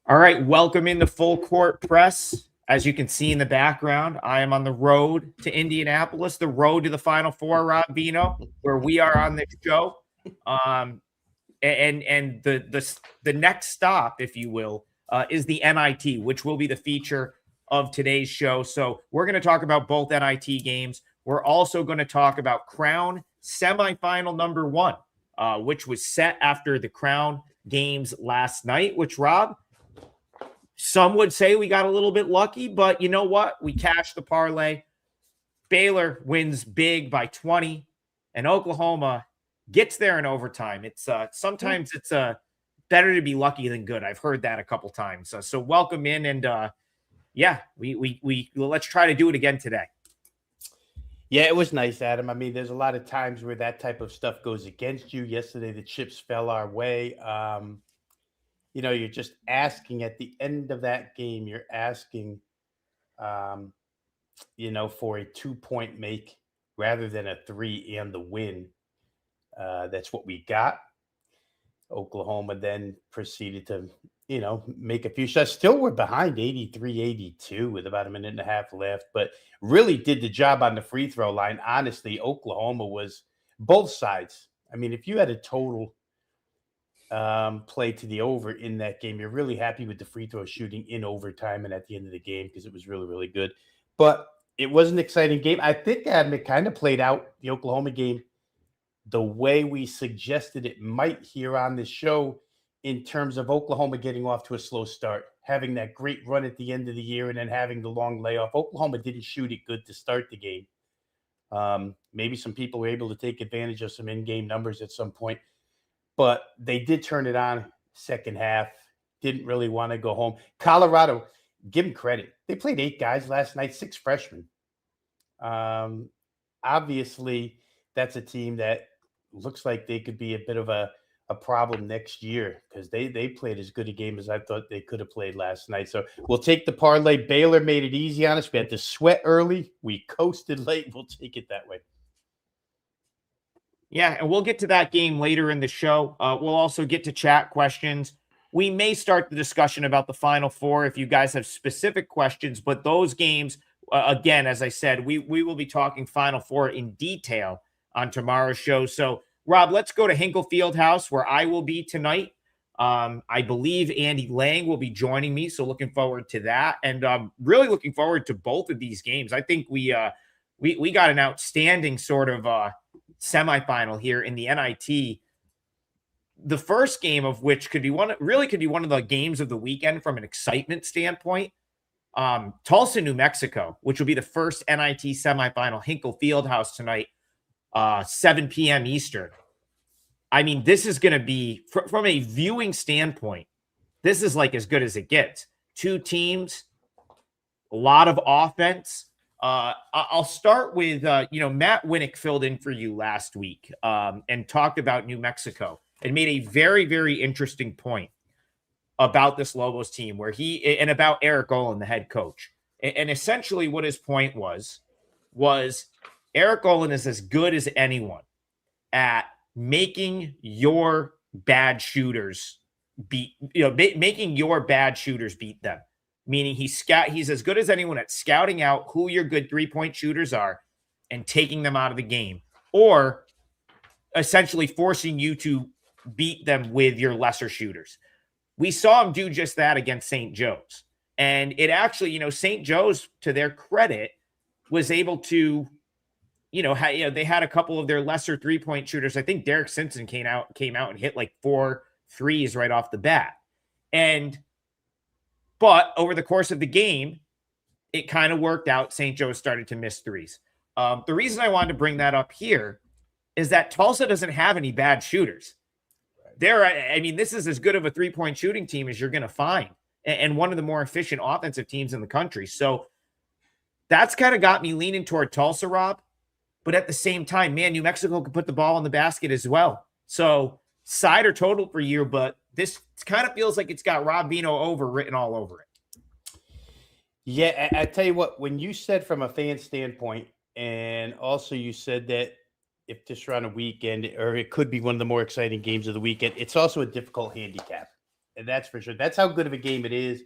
All right, welcome into Full Court Press. As you can see in the background, I am on the road to Indianapolis, the road to the Final Four, Rob Vino, where we are on this show. And the next stop, if you will, is the NIT, which will be the feature of today's show. So we're going to talk about both NIT games. We're also going to talk about Crown semifinal number one, which was set after the Crown games last night, which, Rob, some would say we got a little bit lucky, but you know what? We cashed the parlay. Baylor wins big by 20, and Oklahoma gets there in overtime. It's sometimes it's better to be lucky than good. I've heard that a couple times. So welcome in, and we let's try to do it again today. Yeah, it was nice, Adam. I mean, there's a lot of times where that type of stuff goes against you. Yesterday, the chips fell our way. You're just asking at the end of that game, you're asking, for a 2-point make rather than a 3 and the win. That's what we got. Oklahoma then proceeded to, make a few shots. Still we're behind 83-82 with about a minute and a half left, but really did the job on the free throw line. Honestly, Oklahoma was both sides. I mean, if you had a total play to the over in that game, you're really happy with the free throw shooting in overtime and at the end of the game because it was really, really good. But it was an exciting game. I think, Adam, it kind of played out, the Oklahoma game, the way we suggested it might here on this show, in terms of Oklahoma getting off to a slow start, having that great run at the end of the year, and then having the long layoff. Oklahoma didn't shoot it good to start the game. Maybe some people were able to take advantage of some in-game numbers at some point, but they did turn it on second half. Didn't really want to go home. Colorado, give them credit. They played 8 guys last night, 6 freshmen. Obviously, that's a team that looks like they could be a bit of a problem next year because they played as good a game as I thought they could have played last night. So we'll take the parlay. Baylor made it easy on us. We had to sweat early. We coasted late. We'll take it that way. Yeah, and we'll get to that game later in the show. We'll also get to chat questions. We may start the discussion about the Final Four if you guys have specific questions, but those games, again, as I said, we will be talking Final Four in detail on tomorrow's show. So, Rob, let's go to Hinkle Fieldhouse, where I will be tonight. I believe Andy Lang will be joining me, so looking forward to that, and really looking forward to both of these games. I think we got an outstanding sort of semifinal here in the NIT. The first game of which could be one of the games of the weekend from an excitement standpoint. Tulsa, New Mexico, which will be the first NIT semifinal. Hinkle Fieldhouse tonight. 7 p.m. Eastern. I mean, this is going to be, from a viewing standpoint, this is like as good as it gets. 2 teams, a lot of offense. I'll start with, Matt Winnick filled in for you last week and talked about New Mexico and made a very, very interesting point about this Lobos team and about Eric Olin, the head coach. And essentially what his point was Eric Olin is as good as anyone at making your bad shooters beat them. Meaning he's as good as anyone at scouting out who your good 3-point shooters are and taking them out of the game, or essentially forcing you to beat them with your lesser shooters. We saw him do just that against St. Joe's. And it actually, St. Joe's, to their credit, was able to they had a couple of their lesser 3-point shooters. I think Derek Simpson came out and hit like 4 threes right off the bat. But over the course of the game, it kind of worked out. St. Joe started to miss threes. The reason I wanted to bring that up here is that Tulsa doesn't have any bad shooters. This is as good of a 3-point shooting team as you're going to find, and one of the more efficient offensive teams in the country. So that's kind of got me leaning toward Tulsa, Rob. But at the same time, man, New Mexico can put the ball in the basket as well. So side or total for you, but this kind of feels like it's got Rob Vino over written all over it. Yeah, I tell you what, when you said from a fan standpoint, and also you said that if this were on a weekend, or it could be one of the more exciting games of the weekend, it's also a difficult handicap. That's for sure. That's how good of a game it is.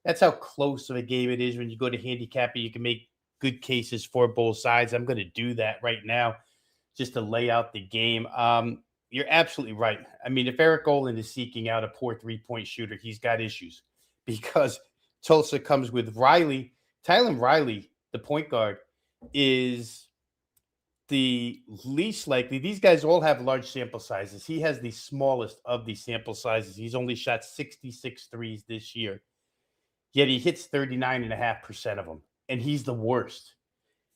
That's how close of a game it is when you go to handicap it. You can make good cases for both sides. I'm going to do that right now just to lay out the game. You're absolutely right. I mean, if Eric Olin is seeking out a poor 3-point shooter, he's got issues because Tulsa comes with Riley. Tylen Riley, the point guard, is the least likely. These guys all have large sample sizes. He has the smallest of the sample sizes. He's only shot 66 threes this year, yet he hits 39.5% of them, and he's the worst.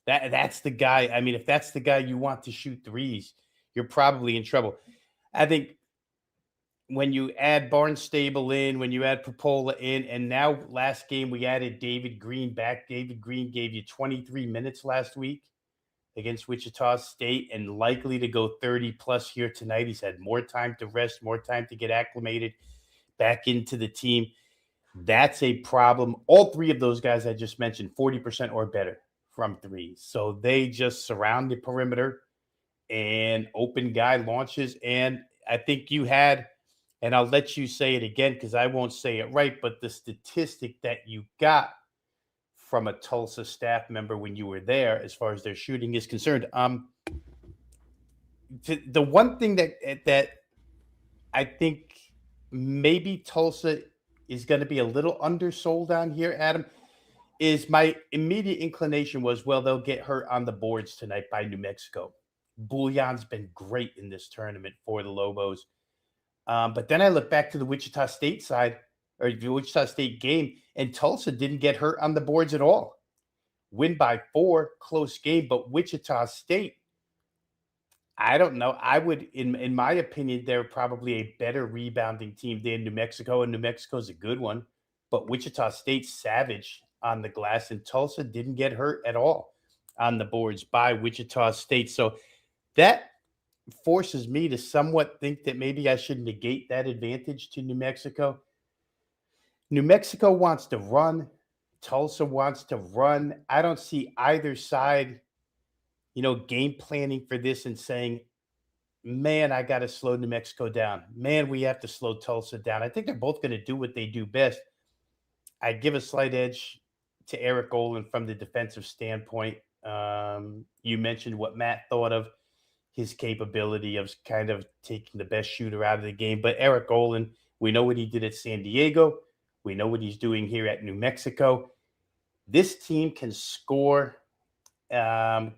That's the guy. I mean, if that's the guy you want to shoot threes, you're probably in trouble. I think when you add Barnstable in, when you add Popola in, and now last game we added David Green back. David Green gave you 23 minutes last week against Wichita State and likely to go 30 plus here tonight. He's had more time to rest, more time to get acclimated back into the team. That's a problem. All three of those guys I just mentioned, 40% or better from three. So they just surround the perimeter and open guy launches. And I think you had, and I'll let you say it again because I won't say it right, but the statistic that you got from a Tulsa staff member when you were there, as far as their shooting is concerned, the one thing that I think maybe Tulsa is going to be a little undersold on here, Adam, is my immediate inclination was, well, they'll get hurt on the boards tonight by New Mexico. Bouillon's been great in this tournament for the Lobos. But then I look back to the Wichita State side, or the Wichita State game, and Tulsa didn't get hurt on the boards at all. Win by 4, close game, but Wichita State, I don't know. I would, in my opinion, they're probably a better rebounding team than New Mexico, and New Mexico's a good one. But Wichita State's savage on the glass, and Tulsa didn't get hurt at all on the boards by Wichita State. So that forces me to somewhat think that maybe I should negate that advantage to New Mexico. New Mexico wants to run. Tulsa wants to run. I don't see either side, game planning for this and saying, man, I got to slow New Mexico down. Man, we have to slow Tulsa down. I think they're both going to do what they do best. I give a slight edge to Eric Olin from the defensive standpoint. You mentioned what Matt thought of his capability of kind of taking the best shooter out of the game. But Eric Olin, we know what he did at San Diego. We know what he's doing here at New Mexico. This team can score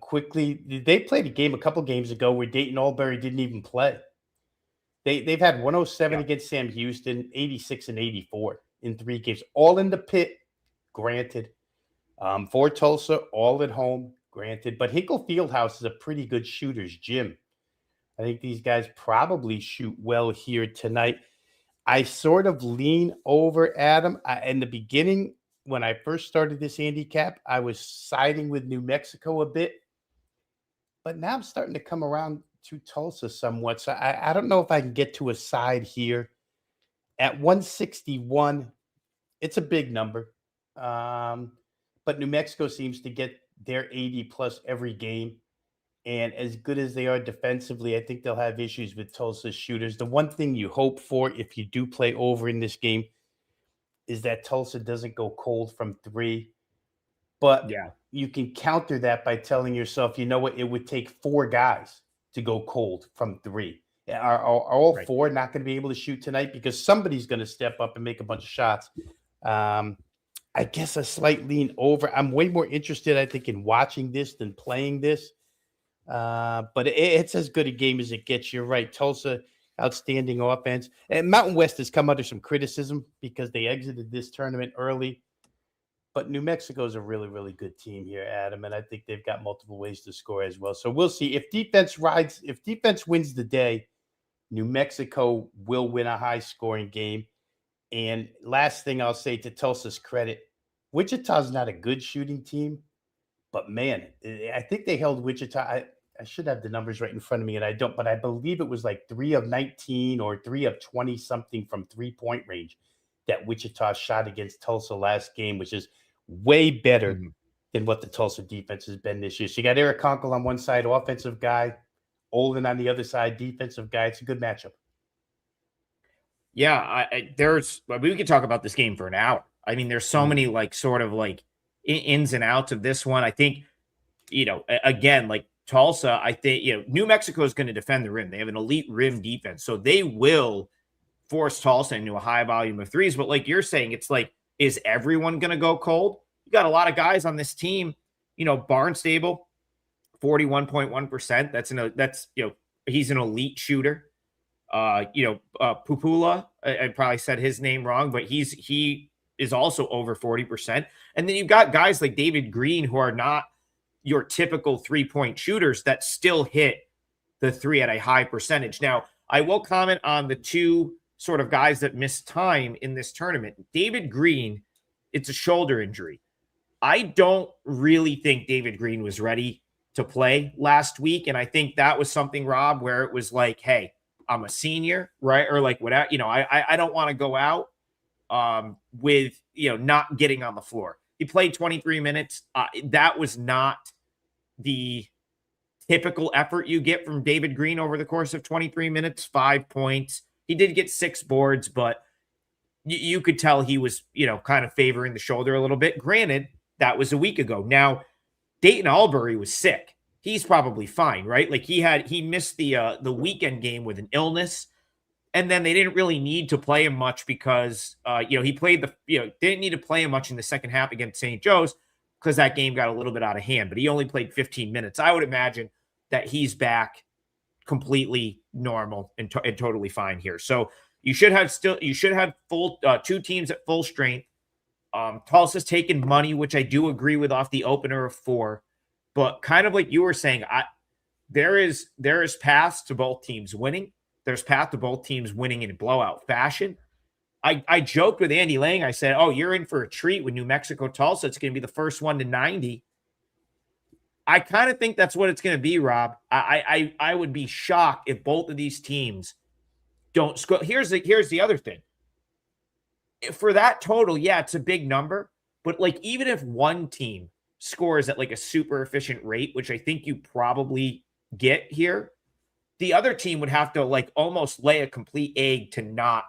quickly. They played a game a couple games ago where Dayton Albury didn't even play. They've had 107 against Sam Houston, 86 and 84 in 3 games, all in the pit, granted. For Tulsa, all at home, granted. But Hinkle Fieldhouse is a pretty good shooter's gym. I think these guys probably shoot well here tonight. I sort of lean over Adam. In the beginning, when I first started this handicap, I was siding with New Mexico a bit. But now I'm starting to come around to Tulsa somewhat. So I don't know if I can get to a side here. At 161, it's a big number. But New Mexico seems to get their 80 plus every game. And as good as they are defensively, I think they'll have issues with Tulsa's shooters. The one thing you hope for if you do play over in this game is that Tulsa doesn't go cold from 3. But you can counter that by telling yourself, you know what, it would take 4 guys to go cold from 3. Are all right. 4 not going to be able to shoot tonight? Because somebody's going to step up and make a bunch of shots. I guess a slight lean over. I'm way more interested, I think, in watching this than playing this. But it's as good a game as it gets. You're right. Tulsa, outstanding offense. And Mountain West has come under some criticism because they exited this tournament early. But New Mexico is a really, really good team here, Adam. And I think they've got multiple ways to score as well. So we'll see. If defense wins the day, New Mexico will win a high-scoring game. And last thing I'll say to Tulsa's credit, Wichita's not a good shooting team. But, man, I think they held Wichita. I should have the numbers right in front of me, and I don't. But I believe it was like 3 of 19 or 3 of 20-something from three-point range that Wichita shot against Tulsa last game, which is way better than what the Tulsa defense has been this year. So you got Eric Conkle on one side, offensive guy, Olin on the other side, defensive guy. It's a good matchup. Yeah, we could talk about this game for an hour. I mean, there's so many like sort of like ins and outs of this one. I think, again, like Tulsa, I think, New Mexico is going to defend the rim. They have an elite rim defense. So they will force Tulsa into a high volume of threes. But like you're saying, it's like, is everyone going to go cold? You got a lot of guys on this team, Barnstable, 41.1%. He's an elite shooter. Pupula, I probably said his name wrong, but he is also over 40%. And then you've got guys like David Green who are not your typical 3-point shooters that still hit the three at a high percentage. Now, I will comment on the two sort of guys that missed time in this tournament. David Green, it's a shoulder injury. I don't really think David Green was ready to play last week. And I think that was something, Rob, where it was like, hey, I'm a senior, right? Or like, without, I don't want to go out with, not getting on the floor. He played 23 minutes. That was not the typical effort you get from David Green over the course of 23 minutes, 5 points. He did get 6 boards, but you could tell he was, kind of favoring the shoulder a little bit. Granted, that was a week ago. Now, Dayton Albury was sick. He's probably fine, right? Like he missed the weekend game with an illness, and then they didn't really need to play him much because he played didn't need to play him much in the second half against St. Joe's because that game got a little bit out of hand. But he only played 15 minutes. I would imagine that he's back completely normal and totally fine here. So you should have full 2 teams at full strength. Tulsa's taken money, which I do agree with off the opener of 4. But kind of like you were saying, there is paths to both teams winning. There's path to both teams winning in blowout fashion. I joked with Andy Lang. I said, "Oh, you're in for a treat with New Mexico Tulsa. It's going to be the first one to 90." I kind of think that's what it's going to be, Rob. I would be shocked if both of these teams don't score. Here's the other thing. For that total, yeah, it's a big number. But like even if one team scores at like a super efficient rate, which I think you probably get here, the other team would have to like almost lay a complete egg to not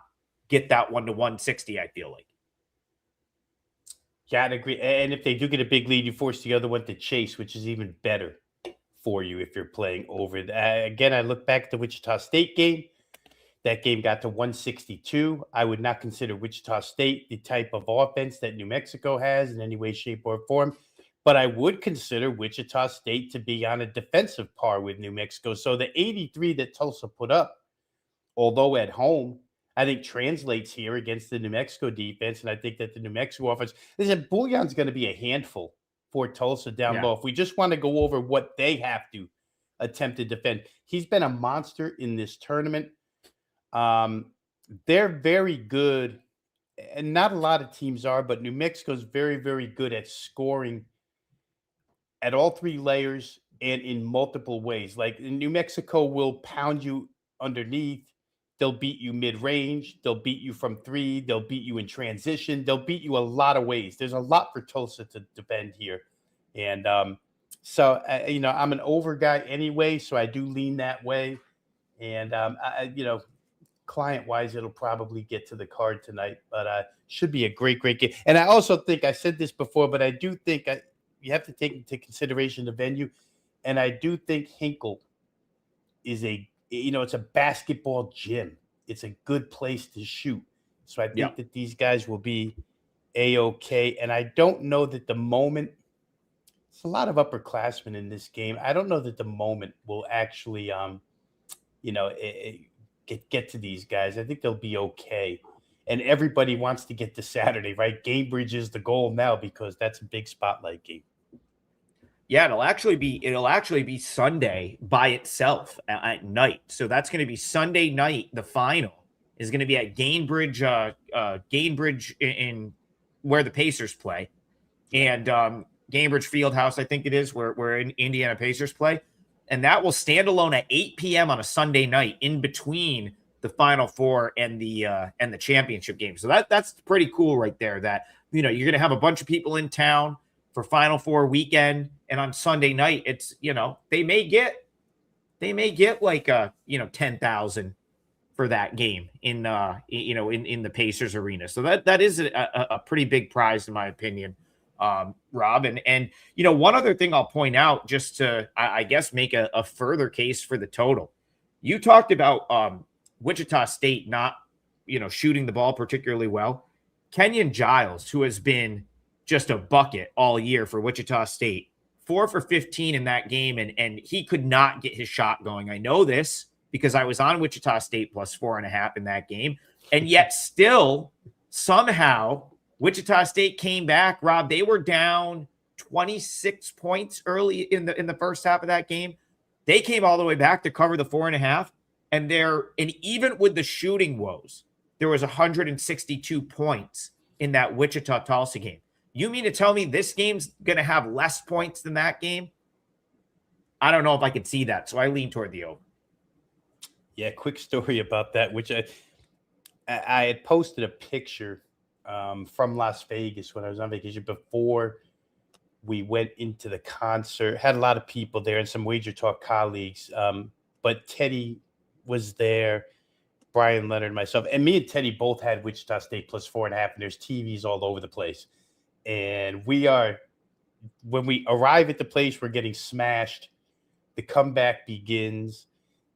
get that 1 to 160, I feel like. Yeah, I'd agree. And if they do get a big lead, you force the other one to chase, which is even better for you if you're playing over. Again, I look back at the Wichita State game. That game got to 162. I would not consider Wichita State the type of offense that New Mexico has in any way, shape, or form. But I would consider Wichita State to be on a defensive par with New Mexico. So the 83 that Tulsa put up, although at home, I think translates here against the New Mexico defense. And I think that the New Mexico offense, listen, Bullion's going to be a handful for Tulsa down low. If we just want to go over what they have to attempt to defend, he's been a monster in this tournament. They're very good, and not a lot of teams are, but New Mexico's very, very good at scoring at all 3 layers and in multiple ways. Like New Mexico will pound you underneath. They'll beat you mid-range. They'll beat you from 3. They'll beat you in transition. They'll beat you a lot of ways. There's a lot for Tulsa to defend here. And so, I'm an over guy anyway, so I do lean that way. And, client-wise, it'll probably get to the card tonight, but should be a great, great game. And I also think, I said this before, but I do think you have to take into consideration the venue. And I do think Hinkle is it's a basketball gym. It's a good place to shoot. So I think that these guys will be A-okay. And I don't know that the moment, it's a lot of upperclassmen in this game. I don't know that the moment will actually, get to these guys. I think they'll be okay. And everybody wants to get to Saturday, right? Gamebridge is the goal now because that's a big spotlight game. Yeah, it'll actually be Sunday by itself at night. So that's going to be Sunday night. The final is going to be at Gamebridge in where the Pacers play, and Gamebridge Fieldhouse, I think it is where Indiana Pacers play, and that will stand alone at 8 p.m. on a Sunday night in between the Final Four and the championship game. So that's pretty cool right there. That you're going to have a bunch of people in town for Final Four weekend, and on Sunday night, it's they may get like 10,000 for that game in in the Pacers arena. So that is a pretty big prize in my opinion, Rob. And one other thing I'll point out just to I guess make a further case for the total. You talked about Wichita State not shooting the ball particularly well. Kenyon Giles, who has been just a bucket all year for Wichita State, 4 for 15 in that game, and he could not get his shot going. I know this because I was on Wichita State plus 4.5 in that game. And yet still, somehow, Wichita State came back. Rob, they were down 26 points early in the first half of that game. They came all the way back to cover the 4.5. And even with the shooting woes, there was 162 points in that Wichita Tulsa game. You mean to tell me this game's going to have less points than that game? I don't know if I could see that. So I lean toward the over. Yeah, quick story about that, which I had posted a picture from Las Vegas when I was on vacation before we went into the concert. Had a lot of people there and some Wager Talk colleagues, but Teddy was there, Brian Leonard, myself, and me and Teddy both had Wichita State plus 4.5, and there's TVs all over the place. And when we arrive at the place, we're getting smashed. The comeback begins,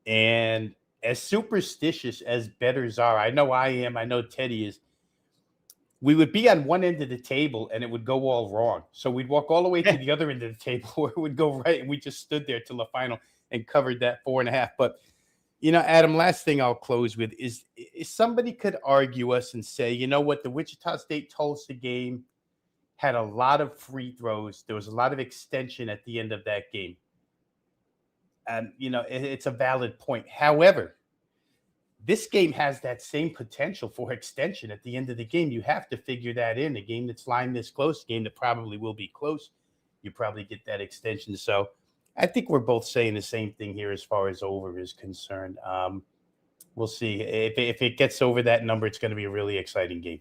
and as superstitious as bettors are, I know I am, I know Teddy is, we would be on one end of the table and it would go all wrong. So we'd walk all the way to the other end of the table where it would go right, and we just stood there till the final and covered that 4.5. But, Adam, last thing I'll close with is somebody could argue us and say, you know what, the Wichita State-Tulsa game had a lot of free throws. There was a lot of extension at the end of that game. And, it's a valid point. However, this game has that same potential for extension at the end of the game. You have to figure that in. A game that's lined this close, a game that probably will be close, you probably get that extension. So I think we're both saying the same thing here as far as over is concerned. We'll see. If it gets over that number, it's going to be a really exciting game.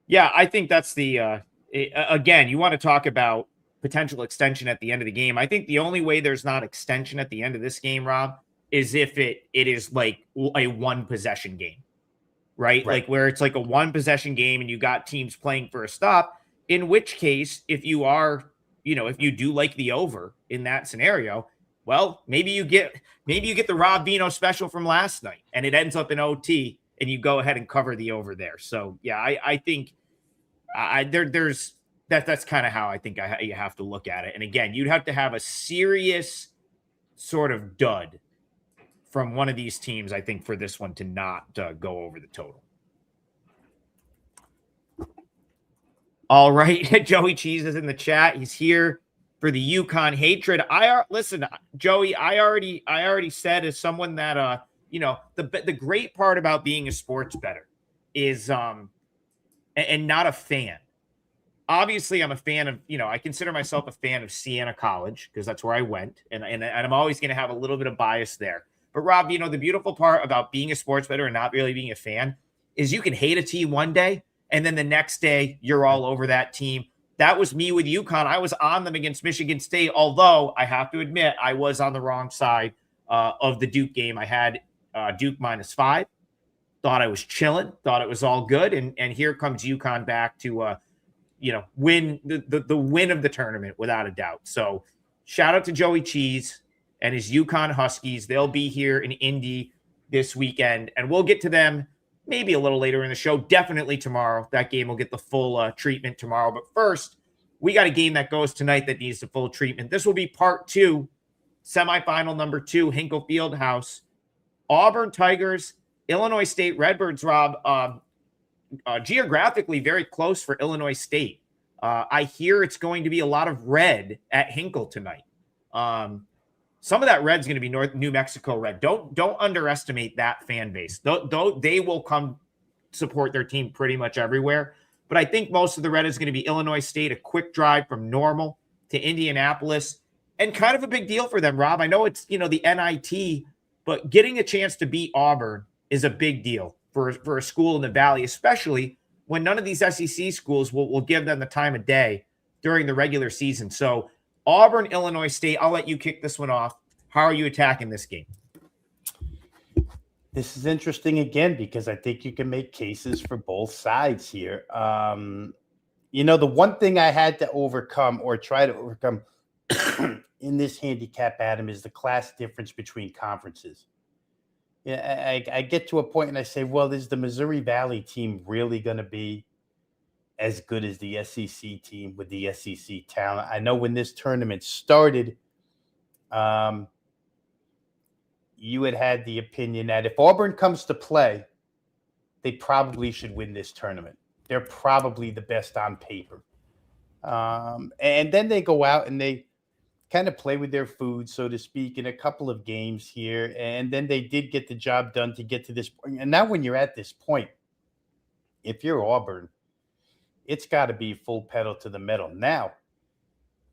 Yeah, I think that's again, you want to talk about potential extension at the end of the game. I think the only way there's not extension at the end of this game, Rob, is if it is like a one possession game, right? Like where it's like a one possession game and you got teams playing for a stop, in which case, if you do like the over in that scenario, well, maybe you get the Rob Vino special from last night and it ends up in OT and you go ahead and cover the over there. So yeah, I think that's kind of how I think you have to look at it. And again, you'd have to have a serious sort of dud from one of these teams, I think, for this one to not go over the total. All right. Joey Cheese is in the chat. He's here for the Yukon hatred. Listen, Joey, I already said as someone that, the great part about being a sports bettor is, and not a fan. Obviously, I'm a fan of, I consider myself a fan of Siena College because that's where I went. And I'm always going to have a little bit of bias there. But Rob, the beautiful part about being a sports bettor and not really being a fan is you can hate a team one day and then the next day you're all over that team. That was me with Yukon. I was on them against Michigan State, although I have to admit I was on the wrong side of the Duke game. I had Duke -5. Thought I was chilling. Thought it was all good. And here comes Yukon back to win the win of the tournament without a doubt. So shout out to Joey Cheese and his Yukon Huskies. They'll be here in Indy this weekend, and we'll get to them maybe a little later in the show. Definitely tomorrow. That game will get the full treatment tomorrow. But first, we got a game that goes tonight that needs the full treatment. This will be part 2, semifinal number 2, Hinkle Fieldhouse. Auburn Tigers, Illinois State Redbirds, Rob. Geographically very close for Illinois State. I hear it's going to be a lot of red at Hinkle tonight. Some of that red's going to be New Mexico red. Don't underestimate that fan base. Though they will come support their team pretty much everywhere. But I think most of the red is going to be Illinois State, a quick drive from Normal to Indianapolis, and kind of a big deal for them, Rob. I know it's, the NIT, but getting a chance to beat Auburn is a big deal for a school in the Valley, especially when none of these SEC schools will give them the time of day during the regular season. So Auburn, Illinois State, I'll let you kick this one off. How are you attacking this game? This is interesting again because I think you can make cases for both sides here. The one thing I had to overcome or try to overcome in this handicap, Adam, is the class difference between conferences. Yeah, I get to a point and I say, well, is the Missouri Valley team really going to be as good as the SEC team with the SEC talent? I know when this tournament started, um, you had the opinion that if Auburn comes to play, they probably should win this tournament. They're probably the best on paper. And then they go out and they kind of play with their food, so to speak, in a couple of games here. And then they did get the job done to get to this point. And now when you're at this point, if you're Auburn, it's got to be full pedal to the metal. Now,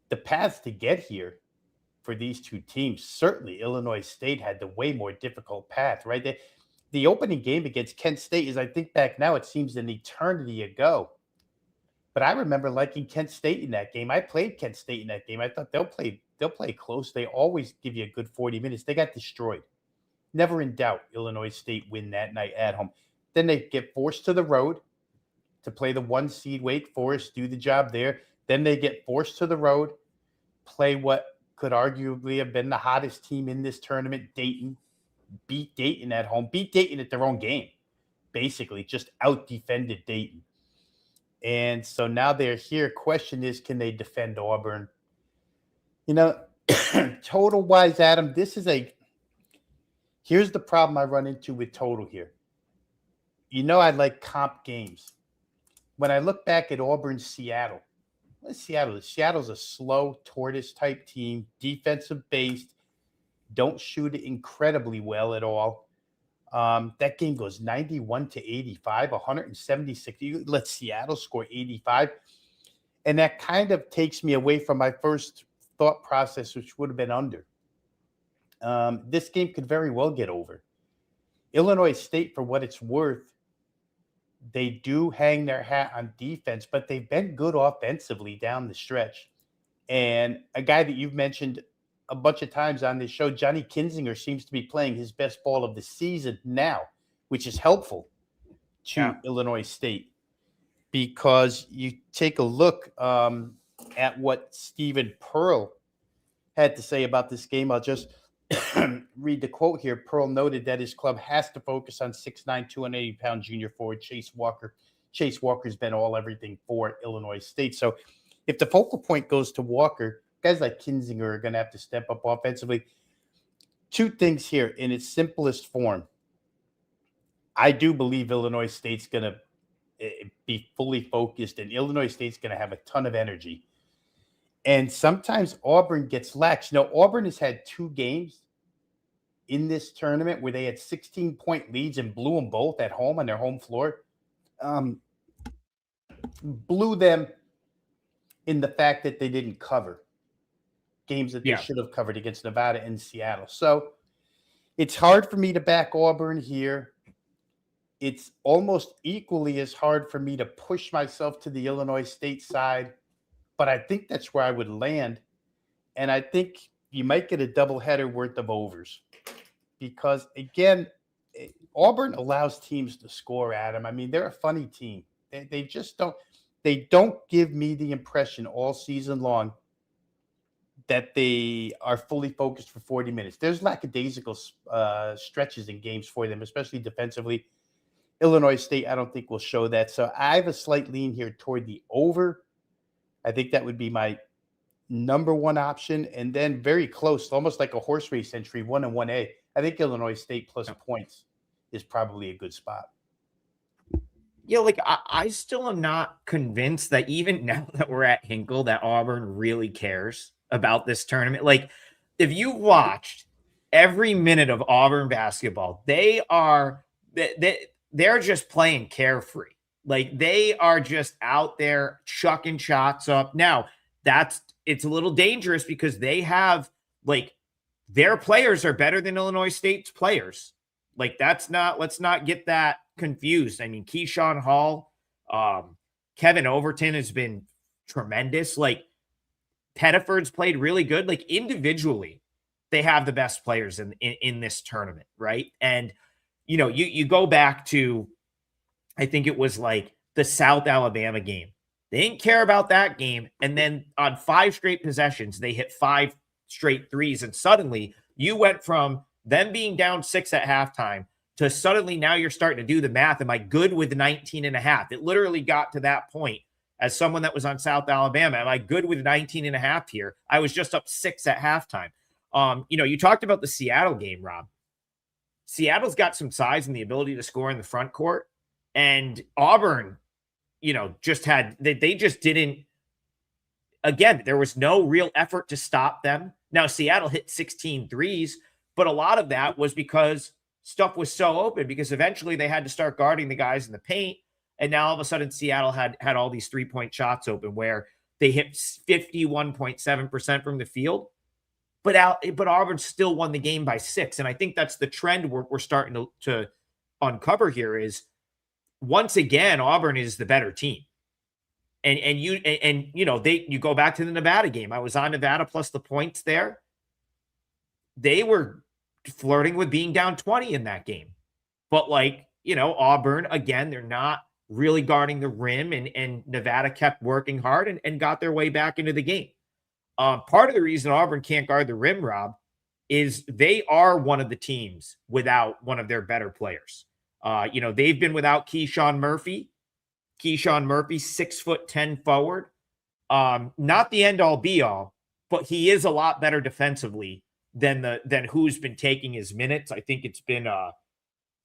the paths to get here for these two teams, certainly Illinois State had the way more difficult path, right? The opening game against Kent State is, I think back now, it seems an eternity ago. But I remember liking Kent State in that game. I played Kent State in that game. I thought they'll play close. They always give you a good 40 minutes. They got destroyed. Never in doubt, Illinois State win that night at home. Then they get forced to the road to play the 1 seed Wake Forest, do the job there. Then they get forced to the road, play what could arguably have been the hottest team in this tournament, Dayton. Beat Dayton at home. Beat Dayton at their own game. Basically, just out-defended Dayton. And so now they're here. Question is, can they defend Auburn? Total-wise, Adam, here's the problem I run into with total here. I like comp games. When I look back at Auburn's Seattle, what's Seattle? Seattle's a slow tortoise-type team, defensive-based, don't shoot it incredibly well at all. That game goes 91-85, 176. You let Seattle score 85. And that kind of takes me away from my first thought process, which would have been under. This game could very well get over. Illinois State, for what it's worth, they do hang their hat on defense, but they've been good offensively down the stretch. And a guy that you've mentioned a bunch of times on this show, Johnny Kinzinger, seems to be playing his best ball of the season now, which is helpful to Illinois State, because you take a look at what Stephen Pearl had to say about this game. I'll just read the quote here. Pearl noted that his club has to focus on 6'9", 280-pound junior forward Chase Walker. Chase Walker's been everything for Illinois State. So if the focal point goes to Walker, guys like Kinzinger are going to have to step up offensively. Two things here in its simplest form. I do believe Illinois State's going to be fully focused, and Illinois State's going to have a ton of energy. And sometimes Auburn gets lax. Auburn has had 2 games in this tournament where they had 16-point leads and blew them both at home on their home floor. Blew them in the fact that they didn't cover games that they should have covered against Nevada and Seattle. So it's hard for me to back Auburn here. It's almost equally as hard for me to push myself to the Illinois State side, but I think that's where I would land. And I think you might get a doubleheader worth of overs because, again, Auburn allows teams to score, Adam. I mean, they're a funny team. They just don't – they don't give me the impression all season long that they are fully focused for 40 minutes. There's lackadaisical stretches in games for them, especially defensively. Illinois State, I don't think will show that. So I have a slight lean here toward the over. I think that would be my number one option. And then very close, almost like a horse race entry, 1 and 1A. I think Illinois State plus points is probably a good spot. Yeah, I still am not convinced that even now that we're at Hinkle, that Auburn really cares about this tournament. Like, if you watched every minute of Auburn basketball, they're just playing carefree. Like, they are just out there chucking shots up. Now, it's a little dangerous because they have, their players are better than Illinois State's players. Let's not get that confused. I mean, Keyshawn Hall, Kevin Overton has been tremendous. Pettiford's played really good. Individually, they have the best players in this tournament, right? And you go back to, I think it was like the South Alabama game. They didn't care about that game. And then on 5 straight possessions, they hit 5 straight threes. And suddenly you went from them being down 6 at halftime to suddenly now you're starting to do the math. Am I good with 19 and a half? It literally got to that point as someone that was on South Alabama. Am I good with 19 and a half here? I was just up 6 at halftime. You talked about the Seattle game, Rob. Seattle's got some size and the ability to score in the front court. And Auburn, they just didn't, again, there was no real effort to stop them. Now, Seattle hit 16 threes, but a lot of that was because stuff was so open, because eventually they had to start guarding the guys in the paint. And now all of a sudden Seattle had all these 3-point shots open where they hit 51.7% from the field. But Auburn still won the game by 6. And I think that's the trend we're starting to uncover here is, once again, Auburn is the better team. And you go back to the Nevada game. I was on Nevada plus the points there. They were flirting with being down 20 in that game. But Auburn, again, they're not really guarding the rim, and Nevada kept working hard and got their way back into the game. Part of the reason Auburn can't guard the rim, Rob, is they are one of the teams without one of their better players. They've been without Keyshawn Murphy. Keyshawn Murphy, 6'10" forward. Not the end all be all, but he is a lot better defensively than who's been taking his minutes. I think it's been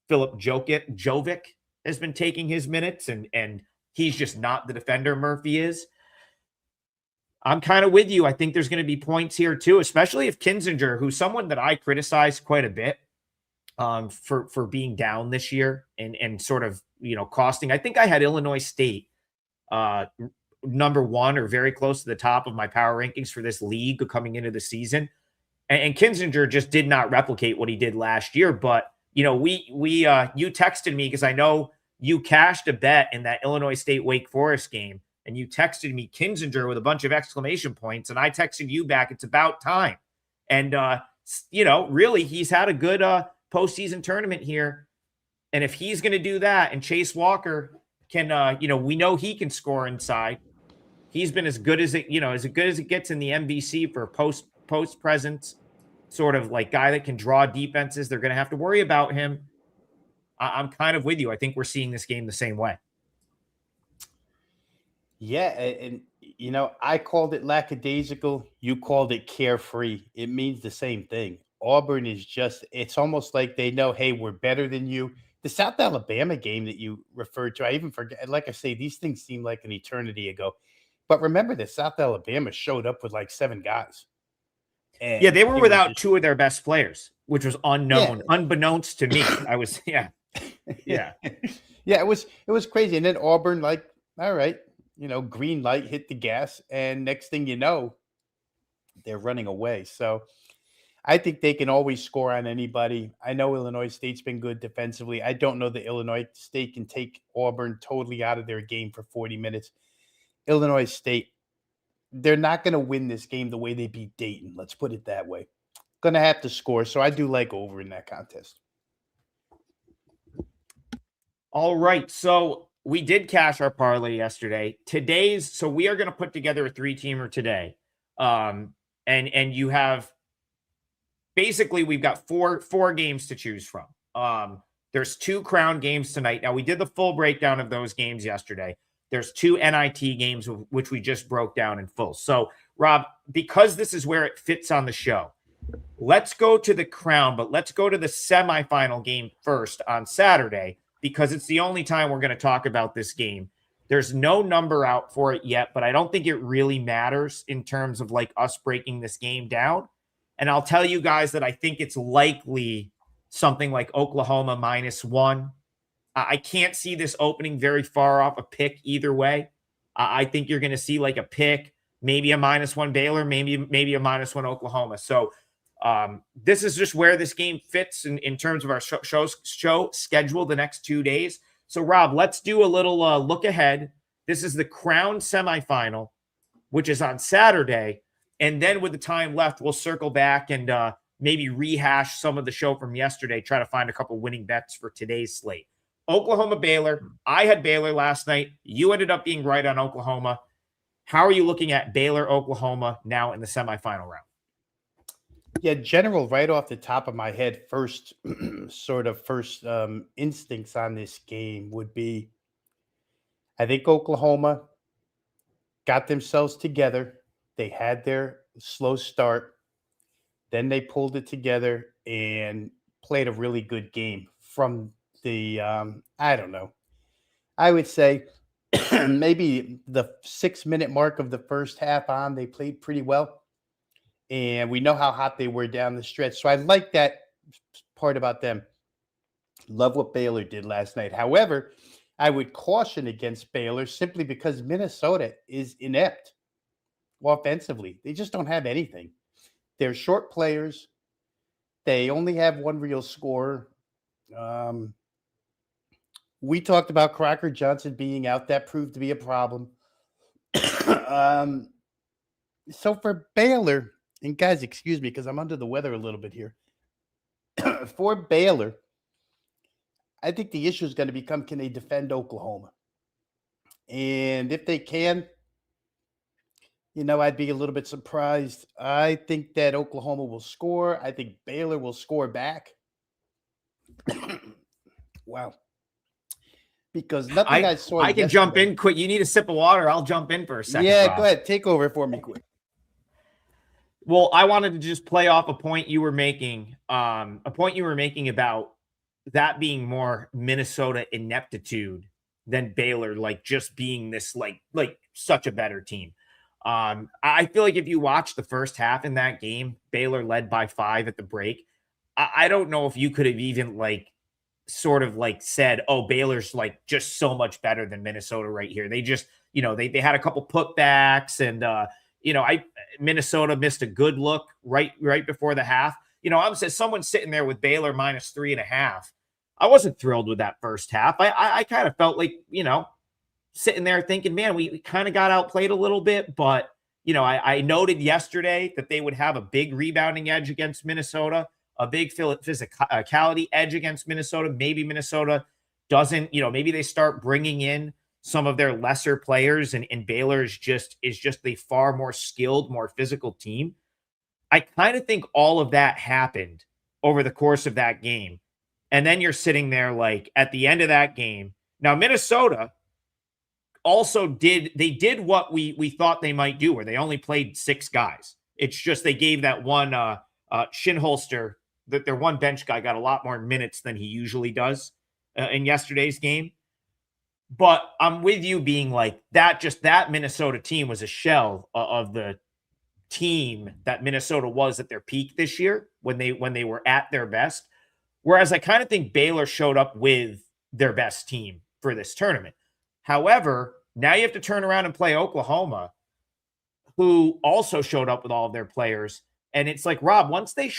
Philip Jovic has been taking his minutes, and he's just not the defender Murphy is. I'm kind of with you. I think there's going to be points here too, especially if Kinzinger, who's someone that I criticize quite a bit for being down this year and sort of, costing. I think I had Illinois State number 1 or very close to the top of my power rankings for this league coming into the season. And Kinzinger just did not replicate what he did last year. But, you texted me because I know you cashed a bet in that Illinois State Wake Forest game. And you texted me Kinzinger with a bunch of exclamation points. And I texted you back, it's about time. And, really, he's had a good postseason tournament here. And if he's going to do that, and Chase Walker can, we know he can score inside. He's been as good as it gets in the MVC for post presence, sort of like guy that can draw defenses. They're going to have to worry about him. I'm kind of with you. I think we're seeing this game the same way. Yeah, and I called it lackadaisical. You called it carefree. It means the same thing. Auburn is it's almost like they know, hey, we're better than you. The South Alabama game that you referred to, I even forget. Like I say, these things seem like an eternity ago. But remember that South Alabama showed up with like 7 guys. And yeah, they were without 2 of their best players, which was unbeknownst to me. I was, yeah. Yeah, it was crazy. And then Auburn, all right, green light, hit the gas, and next thing you know, they're running away. So I think they can always score on anybody. I know Illinois State's been good defensively. I don't know that Illinois State can take Auburn totally out of their game for 40 minutes. Illinois State, they're not going to win this game the way they beat Dayton. Let's put it that way. Going to have to score. So I do like over in that contest. All right. So we did cash our parlay yesterday. So we are going to put together a 3-teamer today. And you have, basically we've got four games to choose from. There's 2 Crown games tonight. Now we did the full breakdown of those games yesterday. There's 2 NIT games, which we just broke down in full. So Rob, because this is where it fits on the show, let's go to the Crown, but let's go to the semifinal game first on Saturday, because it's the only time we're going to talk about this game. There's no number out for it yet, but I don't think it really matters in terms of us breaking this game down. And I'll tell you guys that I think it's likely something like Oklahoma -1. I can't see this opening very far off a pick either way. I think you're going to see a pick, maybe a -1 Baylor, maybe a -1 Oklahoma. So this is just where this game fits in terms of our show schedule the next 2 days. So Rob, let's do a little look ahead. This is the Crown semifinal, which is on Saturday. And then with the time left, we'll circle back and maybe rehash some of the show from yesterday, try to find a couple winning bets for today's slate. Oklahoma, Baylor. I had Baylor last night. You ended up being right on Oklahoma. How are you looking at Baylor, Oklahoma now in the semifinal round? Yeah, general, right off the top of my head, first instincts on this game would be, I think Oklahoma got themselves together. They had their slow start. Then they pulled it together and played a really good game from the, I don't know, I would say maybe the 6-minute mark of the first half on, they played pretty well. And we know how hot they were down the stretch. So I like that part about them. Love what Baylor did last night. However, I would caution against Baylor simply because Minnesota is inept offensively. They just don't have anything. They're short players. They only have one real scorer. We talked about Crocker Johnson being out. That proved to be a problem. So for Baylor, and guys, excuse me, because I'm under the weather a little bit here. For Baylor, I think the issue is going to become, can they defend Oklahoma? And if they can, I'd be a little bit surprised. I think that Oklahoma will score. I think Baylor will score back. Wow. Because nothing I saw. I can jump in quick. You need a sip of water. I'll jump in for a second. Yeah, Rob. Go ahead. Take over for me quick. Well, I wanted to just play off a point you were making, about that being more Minnesota ineptitude than Baylor, like just being this like such a better team. I feel like if you watch the first half in that game, Baylor led by 5 at the break. I don't know if you could have even said, oh, Baylor's like just so much better than Minnesota right here. They just, they had a couple putbacks and, Minnesota missed a good look right before the half. I'm saying someone sitting there with Baylor minus 3.5. I wasn't thrilled with that first half. I kind of felt like, sitting there thinking, man, we kind of got outplayed a little bit. But, I noted yesterday that they would have a big rebounding edge against Minnesota, a big physicality edge against Minnesota. Maybe Minnesota doesn't, maybe they start bringing in some of their lesser players, and Baylor is just a far more skilled, more physical team. I kind of think all of that happened over the course of that game. And then you're sitting there like at the end of that game. Now, Minnesota also did what we thought they might do, where they only played 6 guys. It's just they gave that one Shinholster, that their one bench guy got a lot more minutes than he usually does in yesterday's game. But I'm with you being like that Minnesota team was a shell of the team that Minnesota was at their peak this year when they were at their best. Whereas I kind of think Baylor showed up with their best team for this tournament. However, now you have to turn around and play Oklahoma, who also showed up with all of their players. And it's like, Rob, once Oklahoma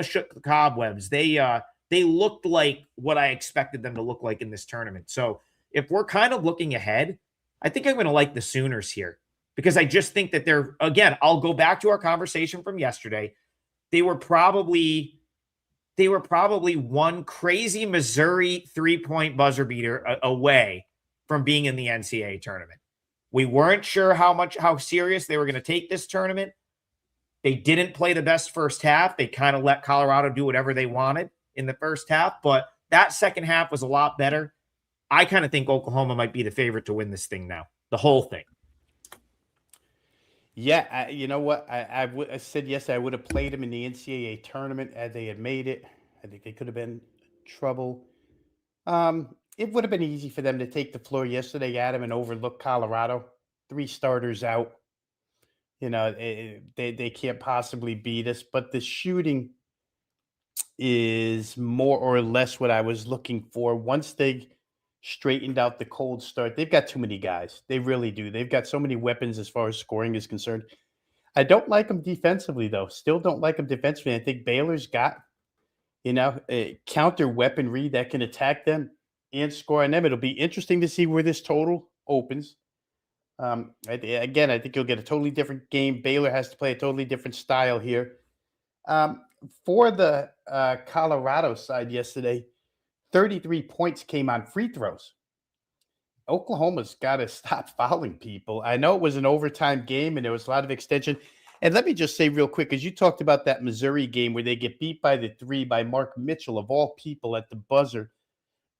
shook the cobwebs, they looked like what I expected them to look like in this tournament. So if we're kind of looking ahead, I think I'm going to like the Sooners here, because I just think that they're, again, I'll go back to our conversation from yesterday. They were probably one crazy Missouri 3-point buzzer beater away from being in the NCAA tournament. We weren't sure how serious they were going to take this tournament. They didn't play the best first half. They kind of let Colorado do whatever they wanted in the first half, but that second half was a lot better. I kind of think Oklahoma might be the favorite to win this thing now, the whole thing. Yeah, you know what? I said yes, I would have played them in the NCAA tournament as they had made it. I think they could have been trouble. It would have been easy for them to take the floor yesterday, Adam, and overlook Colorado. 3 starters out. They can't possibly beat us. But the shooting is more or less what I was looking for. Once they straightened out the cold start, they've got too many guys. They really do. They've got so many weapons as far as scoring is concerned. I don't like them defensively, though. Still don't like them defensively. I think Baylor's got, a counter weaponry that can attack them and score on them. It'll be interesting to see where this total opens. Again, I think you'll get a totally different game. Baylor has to play a totally different style here. For the Colorado side yesterday, 33 points came on free throws. Oklahoma's got to stop fouling people. I know it was an overtime game and there was a lot of extension. And let me just say real quick, as you talked about that Missouri game where they get beat by the 3 by Mark Mitchell, of all people, at the buzzer,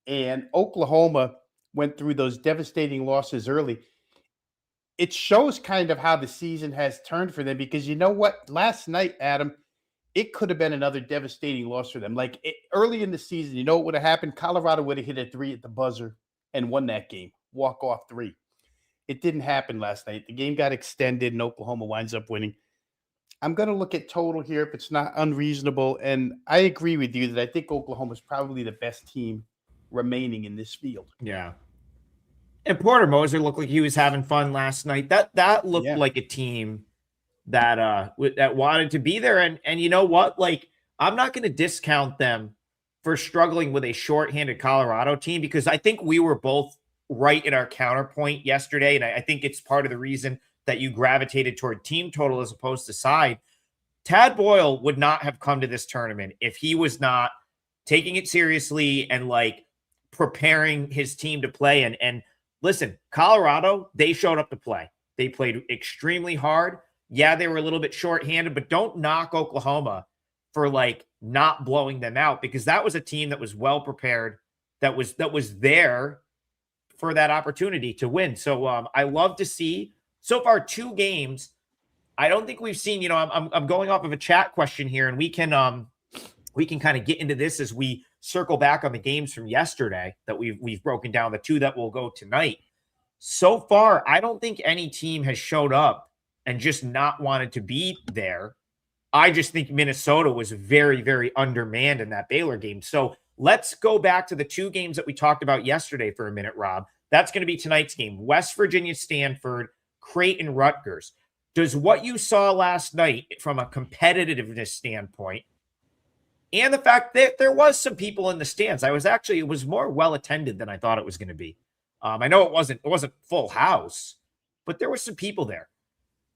and Oklahoma went through those devastating losses early. It shows kind of how the season has turned for them, because you know what? Last night, Adam, it could have been another devastating loss for them. Early in the season, you know what would have happened? Colorado would have hit a 3 at the buzzer and won that game. Walk-off 3. It didn't happen last night. The game got extended and Oklahoma winds up winning. I'm going to look at total here if it's not unreasonable. And I agree with you that I think Oklahoma is probably the best team remaining in this field. Yeah. And Porter Moser looked like he was having fun last night. That looked like a team that that wanted to be there. And you know what? Like, I'm not going to discount them for struggling with a shorthanded Colorado team, because I think we were both right in our counterpoint yesterday. And I think it's part of the reason that you gravitated toward team total as opposed to side. Tad Boyle would not have come to this tournament if he was not taking it seriously and like preparing his team to play. And listen, Colorado, they showed up to play. They played extremely hard. Yeah, they were a little bit shorthanded, but don't knock Oklahoma for like not blowing them out, because that was a team that was well prepared, that was there for that opportunity to win. So I love to see so far 2 games. I don't think we've seen, I'm going off of a chat question here, and we can kind of get into this as we circle back on the games from yesterday that we've broken down, the 2 that will go tonight. So far, I don't think any team has showed up and just not wanted to be there. I just think Minnesota was very, very undermanned in that Baylor game. So let's go back to the 2 games that we talked about yesterday for a minute, Rob. That's going to be tonight's game. West Virginia, Stanford, Creighton, Rutgers. Does what you saw last night from a competitiveness standpoint, and the fact that there was some people in the stands, it was more well attended than I thought it was going to be. I know it wasn't full house, but there were some people there.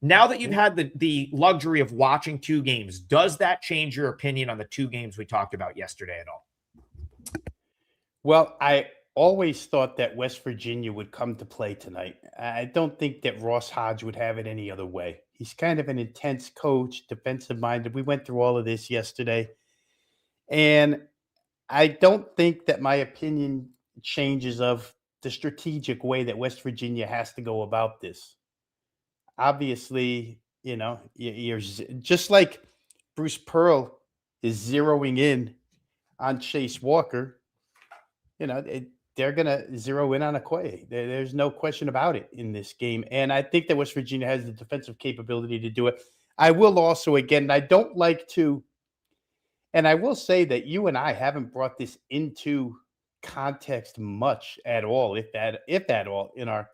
Now that you've had the luxury of watching 2 games, does that change your opinion on the 2 games we talked about yesterday at all? Well, I always thought that West Virginia would come to play tonight. I don't think that Ross Hodge would have it any other way. He's kind of an intense coach, defensive-minded. We went through all of this yesterday. And I don't think that my opinion changes of the strategic way that West Virginia has to go about this. Obviously, you're just like Bruce Pearl is zeroing in on Chase Walker. They're going to zero in on Okoye. There's no question about it in this game. And I think that West Virginia has the defensive capability to do it. I will also, again, I don't like to, and I will say that you and I haven't brought this into context much at all, if at all, in our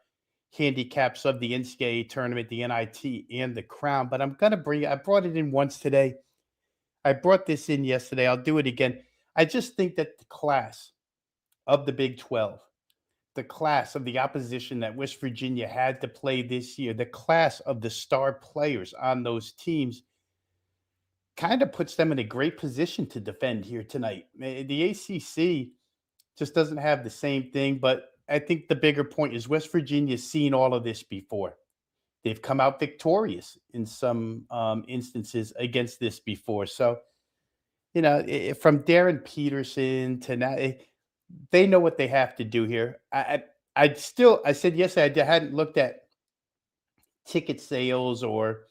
handicaps of the NCAA tournament, the NIT, and the Crown. But I'm going to I brought it in once today. I brought this in yesterday. I'll do it again. I just think that the class of the Big 12, the class of the opposition that West Virginia had to play this year, the class of the star players on those teams kind of puts them in a great position to defend here tonight. The ACC just doesn't have the same thing, but I think the bigger point is West Virginia's seen all of this before. They've come out victorious in some instances against this before. So, from Darren Peterson to now, they know what they have to do here. I said yesterday I hadn't looked at ticket sales or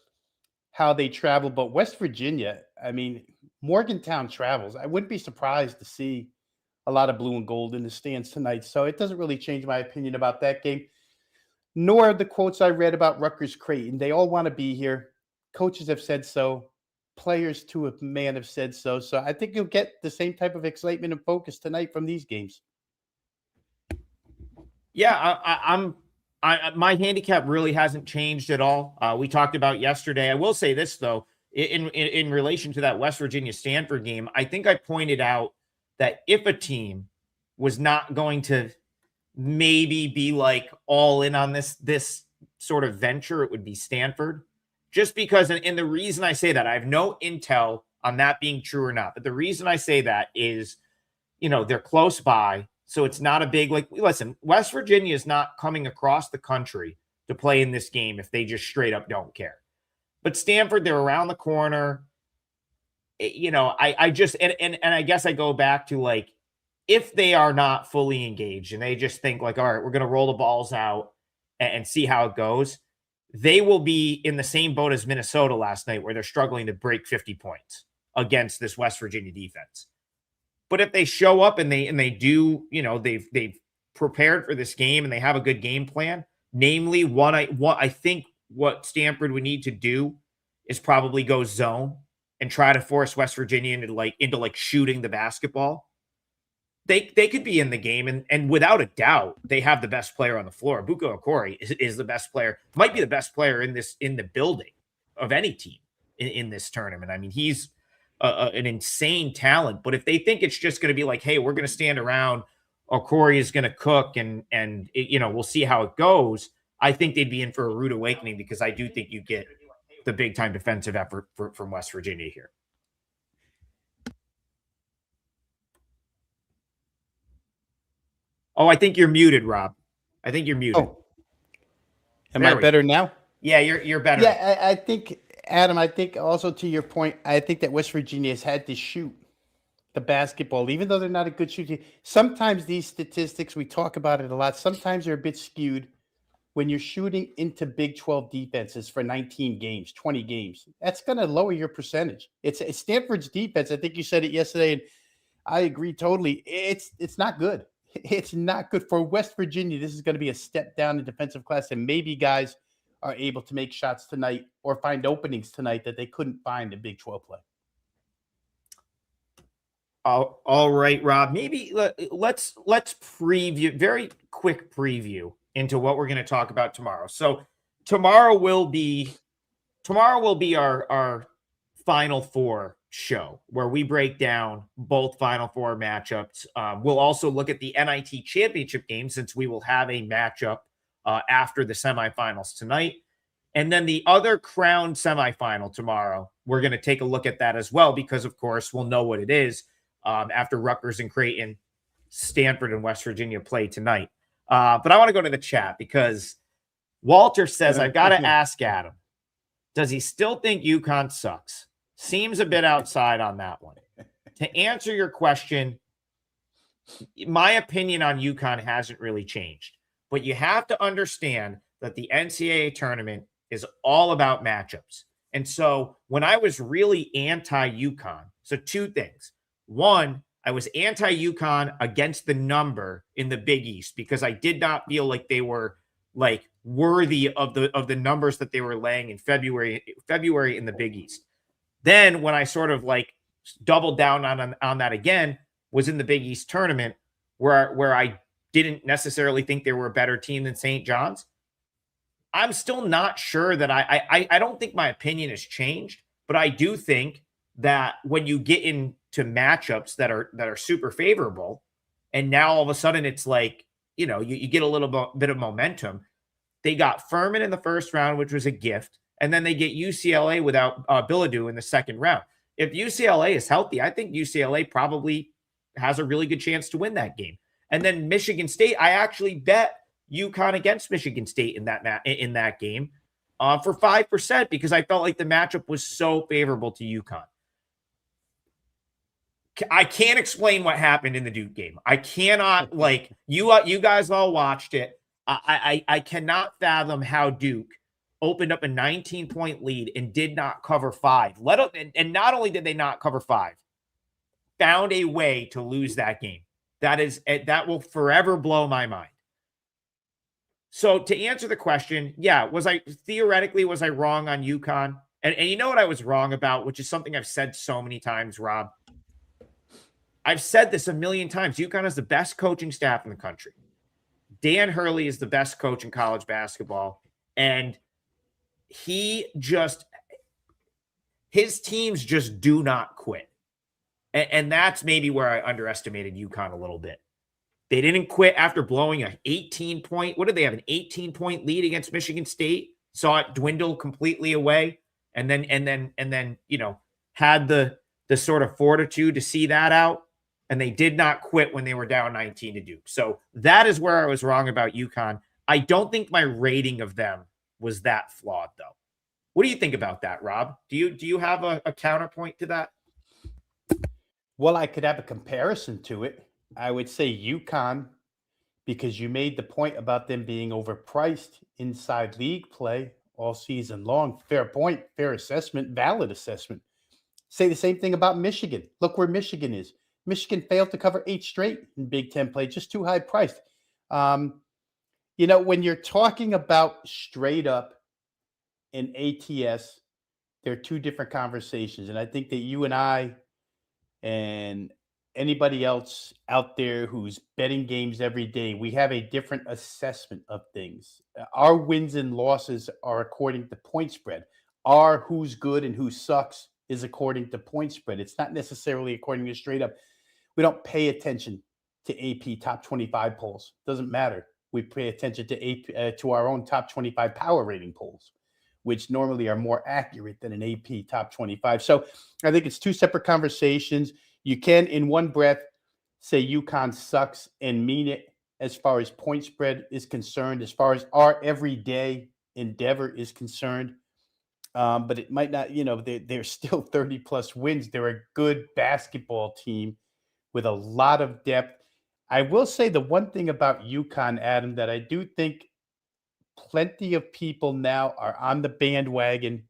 how they travel, but West Virginia, Morgantown travels. I wouldn't be surprised to see a lot of blue and gold in the stands tonight. So it doesn't really change my opinion about that game, nor the quotes I read about Rutgers Creighton. They all want to be here. Coaches have said so. Players to a man have said so. So I think you'll get the same type of excitement and focus tonight from these games. Yeah, my handicap really hasn't changed at all. We talked about yesterday. I will say this, though, in relation to that West Virginia Stanford game, I think I pointed out that if a team was not going to maybe be like all in on this sort of venture, it would be Stanford. Just because, and the reason I say that, I have no intel on that being true or not. But the reason I say that is, they're close by. So it's not a big, listen, West Virginia is not coming across the country to play in this game if they just straight up don't care. But Stanford, they're around the corner. I just, and I guess I go back to if they are not fully engaged and they just think all right, we're going to roll the balls out and see how it goes, they will be in the same boat as Minnesota last night where they're struggling to break 50 points against this West Virginia defense. But if they show up and they do, they've prepared for this game and they have a good game plan, namely I think what Stanford would need to do is probably go zone and try to force West Virginia into shooting the basketball. They could be in the game, and without a doubt, they have the best player on the floor. Buko Okori is the best player, might be the best player in the building of any team in this tournament. I mean, he's an insane talent. But if they think it's just going to be hey, we're going to stand around, Okori is going to cook, and we'll see how it goes, I think they'd be in for a rude awakening, because I do think you get the big time defensive effort from West Virginia here. Oh, I think you're muted, Rob. I think you're muted. Oh, am I better now? Yeah, you're better. Yeah, I think, Adam, I think also to your point, I think that West Virginia has had to shoot the basketball, even though they're not a good shooting. Sometimes these statistics, we talk about it a lot, sometimes they're a bit skewed when you're shooting into Big 12 defenses for 19 games, 20 games. That's going to lower your percentage. It's Stanford's defense. I think you said it yesterday, and I agree totally. It's not good. It's not good for West Virginia. This is going to be a step down in defensive class, and maybe guys are able to make shots tonight or find openings tonight that they couldn't find in Big 12 play. All right, Rob. Maybe let's preview, very quick preview into what we're going to talk about tomorrow. So tomorrow will be our Final Four show, where we break down both Final Four matchups. We'll also look at the NIT championship game, since we will have a matchup after the semifinals tonight. And then the other crown semifinal tomorrow, we're going to take a look at that as well, because of course we'll know what it is after Rutgers and Creighton, Stanford and West Virginia play tonight. But I want to go to the chat, because Walter says, I've got to ask Adam, does he still think Yukon sucks? Seems a bit outside on that one. To answer your question, my opinion on Yukon hasn't really changed, but you have to understand that the NCAA tournament is all about matchups. And so when I was really anti-Yukon, so two things. One, I was anti-Yukon against the number in the Big East, because I did not feel like they were worthy of the numbers that they were laying in February in the Big East. Then when I sort of doubled down on that again, was in the Big East tournament, where I didn't necessarily think they were a better team than St. John's. I'm still not sure that I don't think my opinion has changed, but I do think that when you get into matchups that are super favorable, and now all of a sudden it's you get a little bit of momentum. They got Furman in the first round, which was a gift. And then they get UCLA without Billadou in the second round. If UCLA is healthy, I think UCLA probably has a really good chance to win that game. And then Michigan State, I actually bet UConn against Michigan State in that game for 5%, because I felt like the matchup was so favorable to UConn. I can't explain what happened in the Duke game. I cannot, you guys all watched it. I cannot fathom how Duke opened up a 19-point lead and did not cover 5. And not only did they not cover 5, found a way to lose that game. That will forever blow my mind. So to answer the question, yeah, was I wrong on UConn? And you know what I was wrong about, which is something I've said so many times, Rob. I've said this a million times. UConn has the best coaching staff in the country. Dan Hurley is the best coach in college basketball. And his teams just do not quit. And that's maybe where I underestimated UConn a little bit. They didn't quit after blowing an 18-point. What did they have? An 18-point lead against Michigan State. Saw it dwindle completely away, and then had the sort of fortitude to see that out. And they did not quit when they were down 19 to Duke. So that is where I was wrong about Yukon. I don't think my rating of them was that flawed, though. What do you think about that, Rob? Do you have a counterpoint to that? Well, I could have a comparison to it. I would say Yukon, because you made the point about them being overpriced inside league play all season long. Fair point, fair assessment, valid assessment. Say the same thing about Michigan. Look where Michigan is. Michigan failed to cover 8 straight in Big Ten play, just too high priced. When you're talking about straight up and ATS, they're two different conversations. And I think that you and I and anybody else out there who's betting games every day, we have a different assessment of things. Our wins and losses are according to point spread. Our who's good and who sucks is according to point spread. It's not necessarily according to straight up. We don't pay attention to AP top 25 polls. Doesn't matter. We pay attention to our own top 25 power rating polls, which normally are more accurate than an AP top 25. So I think it's two separate conversations. You can, in one breath, say Yukon sucks and mean it as far as point spread is concerned, as far as our everyday endeavor is concerned. But it might not, they're still 30-plus wins. They're a good basketball team with a lot of depth. I will say the one thing about Yukon, Adam, that I do think plenty of people now are on the bandwagon.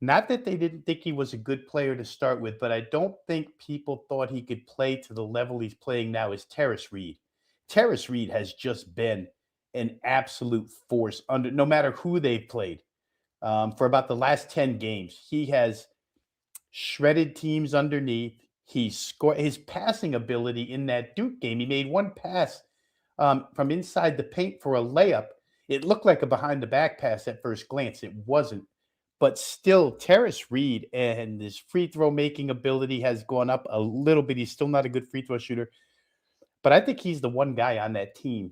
Not that they didn't think he was a good player to start with, but I don't think people thought he could play to the level he's playing now is Terrace Reed. Terrace Reed has just been an absolute force under no matter who they've played. For about the last 10 games, he has shredded teams underneath. He scored his passing ability in that Duke game. He made one pass from inside the paint for a layup. It looked like a behind the back pass at first glance. It wasn't. But still, Terrace Reed and his free throw making ability has gone up a little bit. He's still not a good free throw shooter. But I think he's the one guy on that team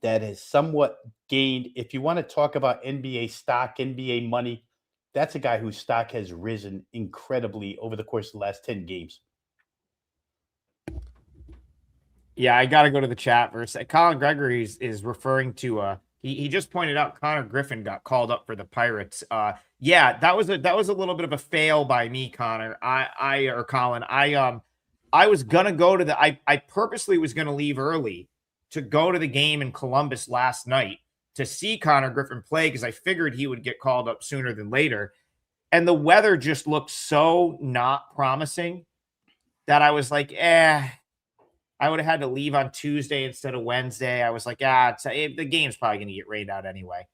that has somewhat gained. If you want to talk about NBA stock, NBA money, that's a guy whose stock has risen incredibly over the course of the last 10 games. Yeah, I got to go to the chat for a sec. Colin Gregory is referring to he just pointed out Connor Griffin got called up for the Pirates. Yeah, that was a little bit of a fail by me, Connor. Colin. I was gonna go to I purposely was gonna leave early to go to the game in Columbus last night to see Connor Griffin play because I figured he would get called up sooner than later. And the weather just looked so not promising that I was like, I would have had to leave on Tuesday instead of Wednesday. I was like, the game's probably going to get rained out anyway.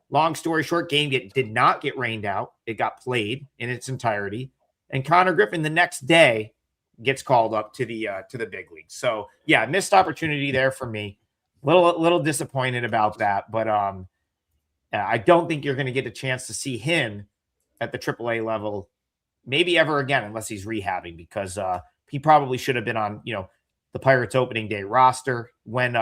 Long story short, game did not get rained out. It got played in its entirety. And Connor Griffin the next day gets called up to the big leagues. So yeah, missed opportunity there for me. Little disappointed about that, but I don't think you're going to get a chance to see him at the AAA level, maybe ever again, unless he's rehabbing, because he probably should have been on the Pirates opening day roster when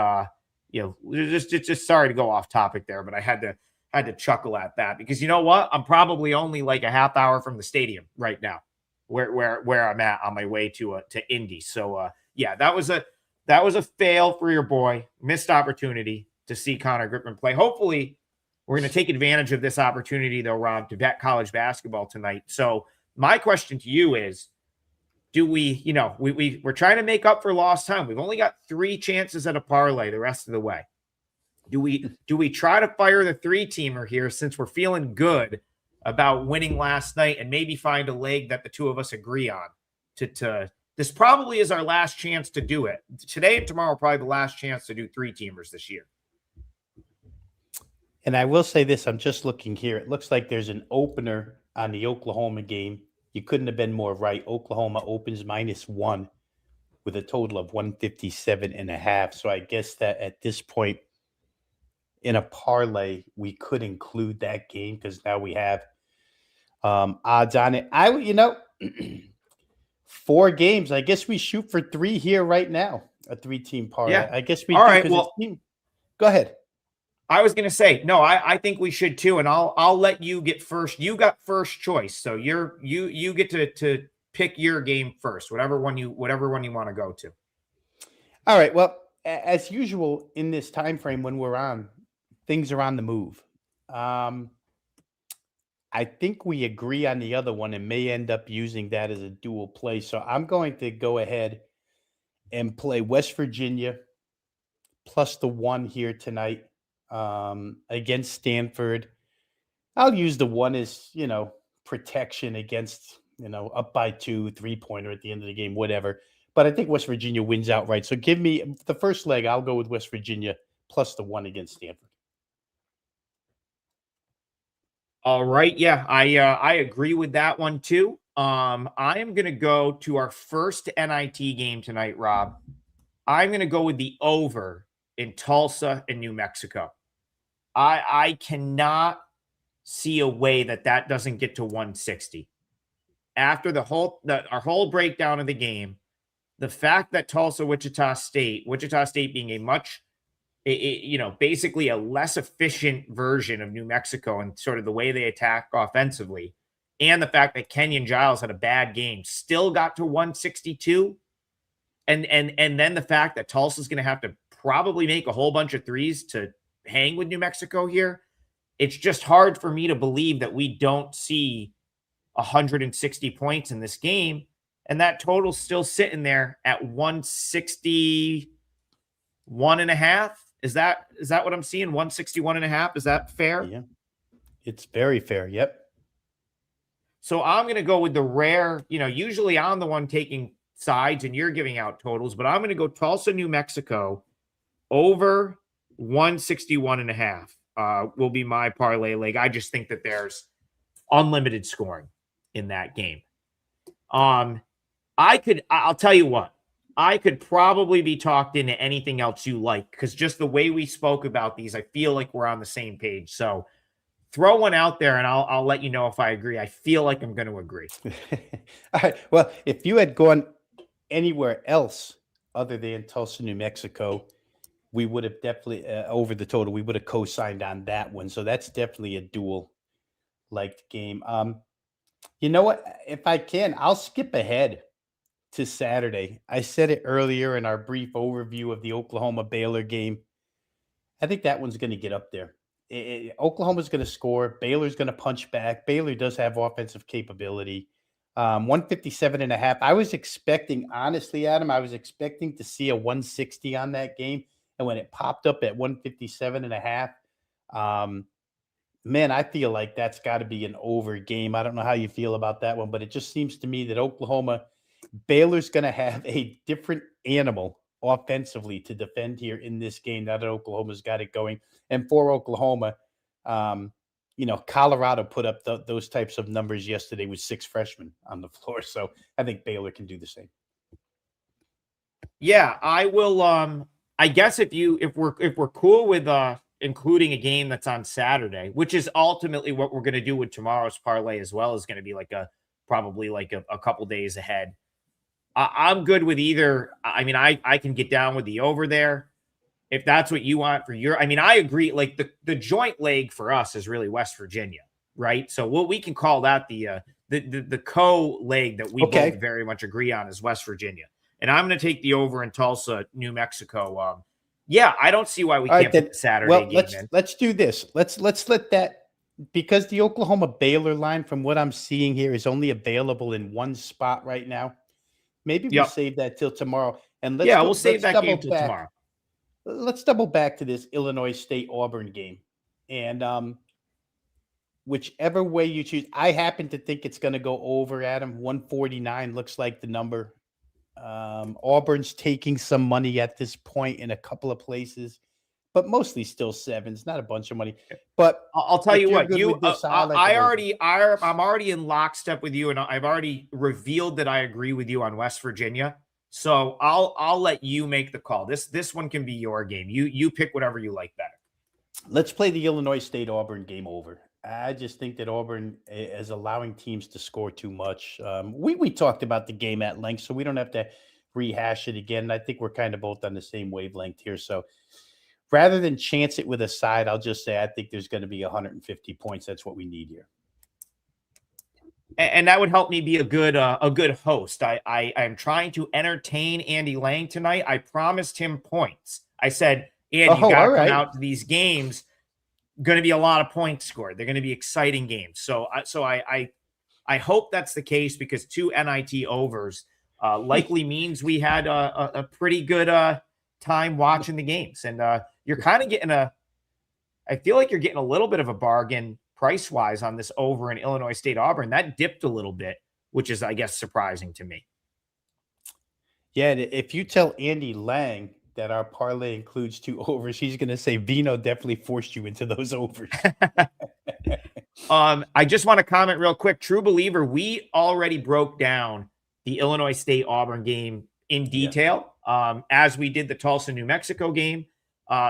just sorry to go off topic there, but I had to chuckle at that because you know what? I'm probably only like a half hour from the stadium right now, where I'm at on my way to Indy. So yeah, that was a fail for your boy. Missed opportunity to see Connor Griffin play. Hopefully, we're going to take advantage of this opportunity, though, Rob, to bet college basketball tonight. So my question to you is, do we're trying to make up for lost time. We've only got 3 chances at a parlay the rest of the way. Do we try to fire the 3-teamer here since we're feeling good about winning last night and maybe find a leg that the two of us agree on? This probably is our last chance to do it. Today and tomorrow, probably the last chance to do 3-teamers this year. And I will say this, I'm just looking here. It looks like there's an opener on the Oklahoma game. You couldn't have been more right. Oklahoma opens -1 with a total of 157.5. So I guess that at this point in a parlay, we could include that game because now we have odds on it. 4 games. I guess we shoot for 3 here right now. a 3-team parlay. Yeah. I guess we All do right. because Well, go ahead. I was going to say, no, I think we should too. And I'll let you get first. You got first choice. So you get to pick your game first, whatever one you want to go to. All right. Well, as usual in this time frame when we're on, things are on the move. I think we agree on the other one and may end up using that as a dual play. So I'm going to go ahead and play West Virginia plus the 1 here tonight against Stanford. I'll use the 1 as, protection against, up by 2, 3-pointer at the end of the game, whatever. But I think West Virginia wins outright. So give me the first leg. I'll go with West Virginia plus the 1 against Stanford. All right. Yeah, I agree with that one too. I am going to go to our first NIT game tonight, Rob. I'm going to go with the over in Tulsa and New Mexico. I cannot see a way that doesn't get to 160. After our whole breakdown of the game, the fact that Wichita State being a much, basically a less efficient version of New Mexico and sort of the way they attack offensively, and the fact that Kenyon Giles had a bad game, still got to 162. And then the fact that Tulsa's going to have to probably make a whole bunch of threes to hang with New Mexico here. It's just hard for me to believe that we don't see 160 points in this game. And that total's still sitting there at 161.5. Is that what I'm seeing? 161.5. Is that fair? Yeah, it's very fair. Yep. So I'm going to go with the rare, usually I'm the one taking sides and you're giving out totals, but I'm going to go Tulsa, New Mexico over 161.5 will be my parlay leg. I just think that there's unlimited scoring in that game. I'll tell you what, I could probably be talked into anything else you like because just the way we spoke about these, I feel like we're on the same page. So throw one out there and I'll let you know if I agree. I feel like I'm going to agree. All right. Well, if you had gone anywhere else other than Tulsa, New Mexico, we would have definitely over the total. We would have co-signed on that one. So that's definitely a dual liked game. You know what? If I can, I'll skip ahead to Saturday. I said it earlier in our brief overview of the Oklahoma Baylor game. I think that one's going to get up there. Oklahoma's going to score. Baylor's going to punch back. Baylor does have offensive capability. 157.5. I was expecting, honestly, Adam, I was expecting to see a 160 on that game. And when it popped up at 157.5, man, I feel like that's got to be an over game. I don't know how you feel about that one, but it just seems to me that Baylor's going to have a different animal offensively to defend here in this game now that Oklahoma's got it going. And for Oklahoma, Colorado put up those types of numbers yesterday with 6 freshmen on the floor. So I think Baylor can do the same. Yeah, I will. I guess if we're cool with including a game that's on Saturday, which is ultimately what we're going to do with tomorrow's parlay as well, is going to be probably a couple days ahead. I'm good with either. I mean, I can get down with the over there if that's what you want for your. I mean, I agree. Like the joint leg for us is really West Virginia, right? So we can call that the co leg that we both very much agree on is West Virginia. And I'm going to take the over in Tulsa, New Mexico. Yeah, I don't see why we can't put the Saturday game in. Let's do this. Let's let that, because the Oklahoma Baylor line, from what I'm seeing here, is only available in one spot right now. Maybe we'll save that till tomorrow. And we'll save that game till tomorrow. Let's double back to this Illinois State Auburn game, and whichever way you choose, I happen to think it's going to go over. Adam, 149 looks like the number. Auburn's taking some money at this point in a couple of places, but mostly still 7s, not a bunch of money. But I'll tell you what, I'm already in lockstep with you, and I've already revealed that I agree with you on West Virginia. So I'll let you make the call. This one can be your game. You pick whatever you like better. Let's play the Illinois State Auburn game over. I just think that Auburn is allowing teams to score too much. We talked about the game at length, so we don't have to rehash it again. I think we're kind of both on the same wavelength here. So rather than chance it with a side, I'll just say I think there's going to be 150 points. That's what we need here. And that would help me be a good host. I am trying to entertain Andy Lang tonight. I promised him points. I said, Andy, you got to come out to these games. Going to be a lot of points scored. They're going to be exciting games. So I hope that's the case, because 2 NIT overs likely means we had a pretty good time watching the games. And you're kind of getting I feel like you're getting a little bit of a bargain price-wise on this over in Illinois State Auburn. That dipped a little bit, which is, I guess, surprising to me. Yeah, if you tell Andy Lang that our parlay includes 2 overs, he's going to say Vino definitely forced you into those overs. I just want to comment real quick. True Believer, we already broke down the Illinois State Auburn game in detail, as we did the Tulsa, New Mexico game.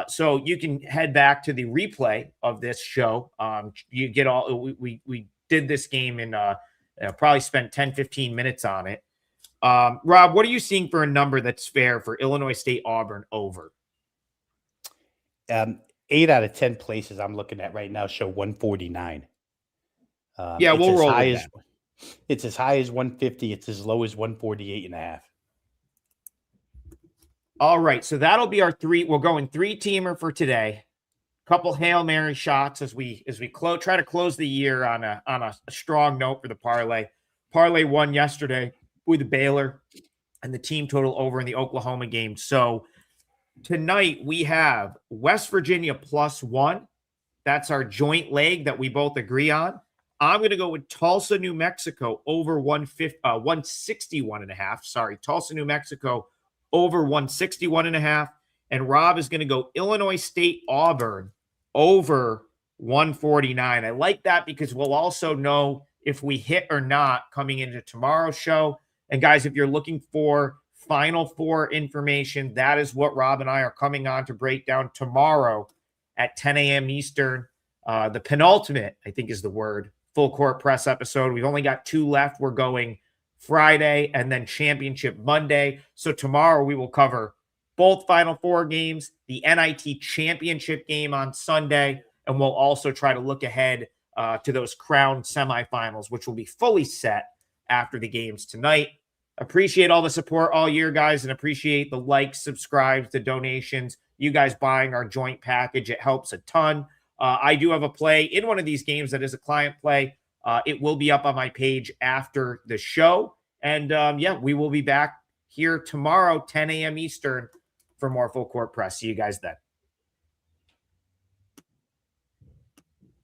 So you can head back to the replay of this show. You get all, we did this game in, probably spent 10, 15 minutes on it. Rob, what are you seeing for a number that's fair for Illinois State Auburn over? 8 out of 10 places I'm looking at right now show 149. Yeah, we'll roll with that. It's as high as 150. It's as low as 148.5. All right, so that'll be our 3. We'll go in 3-teamer for today. Couple Hail Mary shots as we try to close the year on a strong note for the parlay. Parlay won yesterday with Baylor and the team total over in the Oklahoma game. So tonight we have West Virginia +1. That's our joint leg that we both agree on. I'm going to go with Tulsa, New Mexico over 161.5. Sorry, Tulsa, New Mexico over 161.5. And Rob is going to go Illinois State Auburn over 149. I like that because we'll also know if we hit or not coming into tomorrow's show. And guys, if you're looking for Final Four information, that is what Rob and I are coming on to break down tomorrow at 10 a.m. Eastern. The penultimate, I think is the word, full court press episode. We've only got 2 left. We're going Friday and then championship Monday. So tomorrow we will cover both Final Four games, the NIT championship game on Sunday, and we'll also try to look ahead to those crown semifinals, which will be fully set after the games tonight. Appreciate all the support all year, guys, and appreciate the likes, subscribes, the donations, you guys buying our joint package. It helps a ton. I do have a play in one of these games that is a client play. It will be up on my page after the show. And yeah, we will be back here tomorrow, 10 a.m. Eastern, for more Full Court Press. See you guys then.